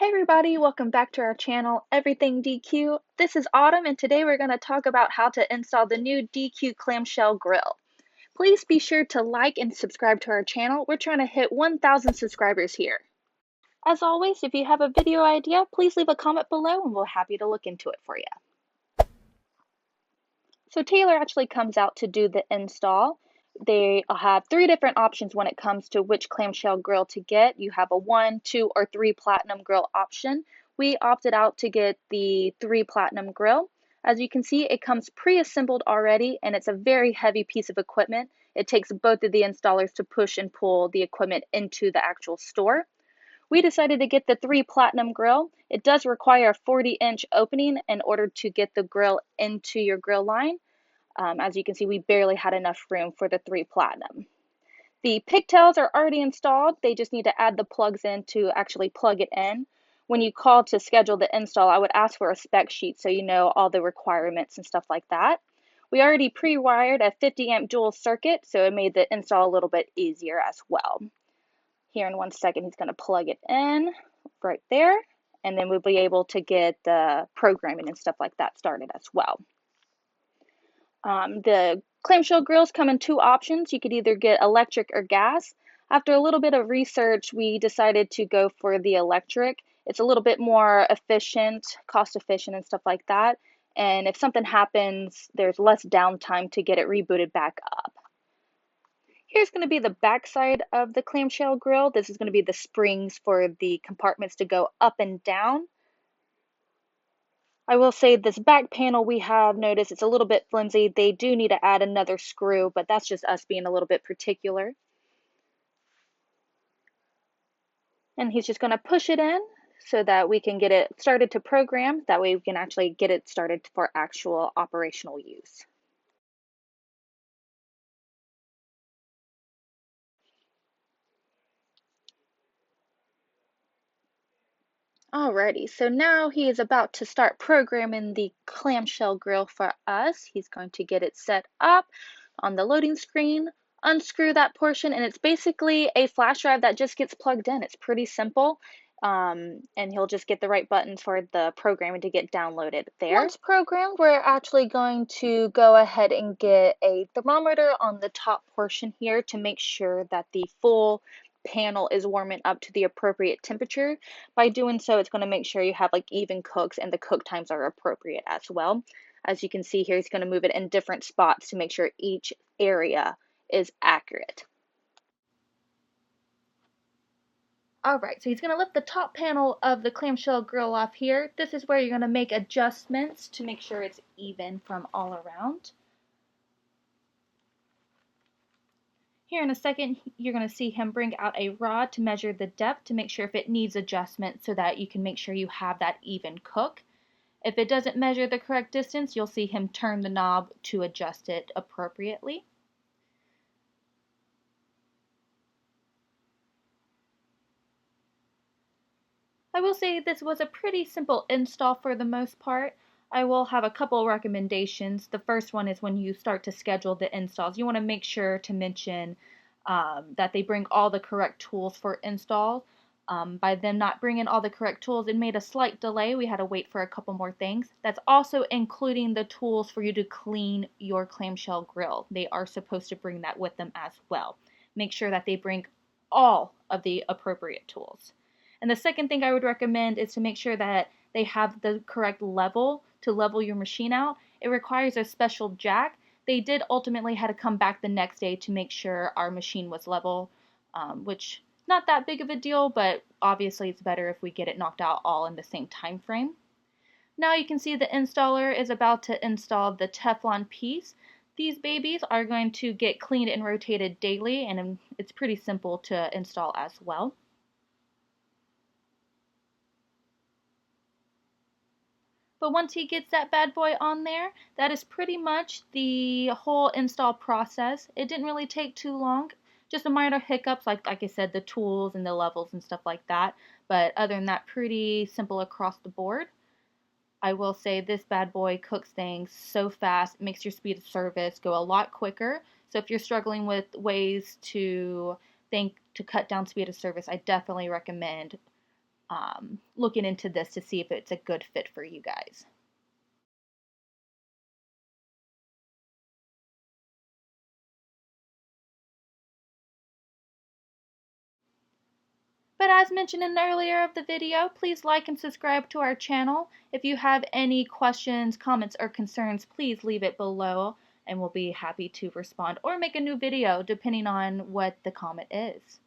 Hey everybody, welcome back to our channel, Everything DQ. This is Autumn and today we're going to talk about how to install the new DQ clamshell grill. Please be sure to like and subscribe to our channel. We're trying to hit 1,000 subscribers here. As always, if you have a video idea, please leave a comment below and we'll be happy to look into it for you. So Taylor actually comes out to do the install. They have 3 different options when it comes to which clamshell grill to get. You have a 1, 2, or 3 platinum grill option. We opted out to get the 3 platinum grill. As you can see, it comes pre-assembled already and it's a very heavy piece of equipment. It takes both of the installers to push and pull the equipment into the actual store. We decided to get the 3 platinum grill. It does require a 40-inch opening in order to get the grill into your grill line. As you can see, we barely had enough room for the 3 platinum. The pigtails are already installed. They just need to add the plugs in to actually plug it in. When you call to schedule the install, I would ask for a spec sheet so you know all the requirements and stuff like that. We already pre-wired a 50 amp dual circuit, so it made the install a little bit easier as well. Here in 1 second, he's going to plug it in right there, and then we'll be able to get the programming and stuff like that started as well. The clamshell grills come in 2 options. You could either get electric or gas. After a little bit of research, we decided to go for the electric. It's a little bit more efficient, cost efficient and stuff like that. And if something happens, there's less downtime to get it rebooted back up. Here's going to be the back side of the clamshell grill. This is going to be the springs for the compartments to go up and down. I will say this back panel we have noticed it's a little bit flimsy. They do need to add another screw, but that's just us being a little bit particular. And he's just going to push it in so that we can get it started to program. That way we can actually get it started for actual operational use. Alrighty, so now he is about to start programming the clamshell grill for us. He's going to get it set up on the loading screen, unscrew that portion, and it's basically a flash drive that just gets plugged in. It's pretty simple, and he'll just get the right buttons for the programming to get downloaded there. Once programmed, we're actually going to go ahead and get a thermometer on the top portion here to make sure that the full panel is warming up to the appropriate temperature. By doing so, it's going to make sure you have like even cooks and the cook times are appropriate as well. As you can see here, he's going to move it in different spots to make sure each area is accurate. Alright, so he's going to lift the top panel of the clamshell grill off here. This is where you're going to make adjustments to make sure it's even from all around. Here in a second, you're going to see him bring out a rod to measure the depth to make sure if it needs adjustment so that you can make sure you have that even cook. If it doesn't measure the correct distance, you'll see him turn the knob to adjust it appropriately. I will say this was a pretty simple install for the most part. I will have a couple recommendations. The first one is when you start to schedule the installs, you want to make sure to mention that they bring all the correct tools for install. By them not bringing all the correct tools, it made a slight delay. We had to wait for a couple more things. That's also including the tools for you to clean your clamshell grill. They are supposed to bring that with them as well. Make sure that they bring all of the appropriate tools. And the second thing I would recommend is to make sure that they have the correct level to level your machine out. It requires a special jack. They did ultimately had to come back the next day to make sure our machine was level, which not that big of a deal, but obviously it's better if we get it knocked out all in the same time frame. Now you can see the installer is about to install the Teflon piece. These babies are going to get cleaned and rotated daily, and it's pretty simple to install as well. But once he gets that bad boy on there, that is pretty much the whole install process. It didn't really take too long. Just a minor hiccups, like I said, the tools and the levels and stuff like that. But other than that, pretty simple across the board. I will say this bad boy cooks things so fast. It makes your speed of service go a lot quicker. So if you're struggling with ways to cut down speed of service, I definitely recommend looking into this to see if it's a good fit for you guys. But as mentioned in the earlier of the video, please like and subscribe to our channel. If you have any questions, comments, or concerns, please leave it below and we'll be happy to respond or make a new video depending on what the comment is.